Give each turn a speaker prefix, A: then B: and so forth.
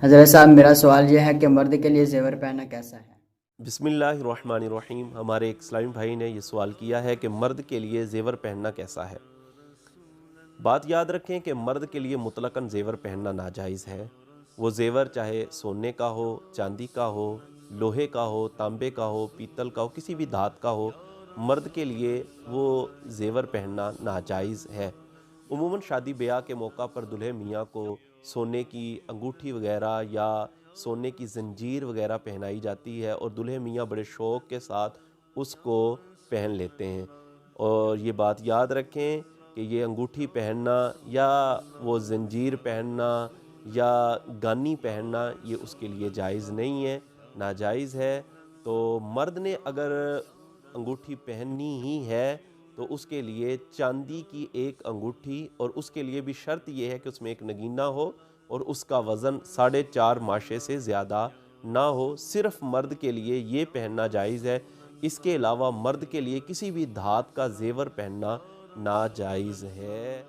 A: حضرت صاحب میرا سوال یہ ہے کہ مرد کے لیے زیور پہننا کیسا ہے؟
B: بسم اللہ الرحمن الرحیم۔ ہمارے ایک اسلامی بھائی نے یہ سوال کیا ہے کہ مرد کے لیے زیور پہننا کیسا ہے۔ بات یاد رکھیں کہ مرد کے لیے مطلقاً زیور پہننا ناجائز ہے۔ وہ زیور چاہے سونے کا ہو، چاندی کا ہو، لوہے کا ہو، تانبے کا ہو، پیتل کا ہو، کسی بھی دھات کا ہو، مرد کے لیے وہ زیور پہننا ناجائز ہے۔ عموماً شادی بیاہ کے موقع پر دلہے میاں کو سونے کی انگوٹھی وغیرہ یا سونے کی زنجیر وغیرہ پہنائی جاتی ہے اور دلہے میاں بڑے شوق کے ساتھ اس کو پہن لیتے ہیں۔ اور یہ بات یاد رکھیں کہ یہ انگوٹھی پہننا یا وہ زنجیر پہننا یا گانی پہننا یہ اس کے لیے جائز نہیں ہے، ناجائز ہے۔ تو مرد نے اگر انگوٹھی پہننی ہی ہے تو اس کے لیے چاندی کی ایک انگوٹھی، اور اس کے لیے بھی شرط یہ ہے کہ اس میں ایک نگینہ ہو اور اس کا وزن 4.5 ماشے سے زیادہ نہ ہو۔ صرف مرد کے لیے یہ پہننا جائز ہے، اس کے علاوہ مرد کے لیے کسی بھی دھات کا زیور پہننا ناجائز ہے۔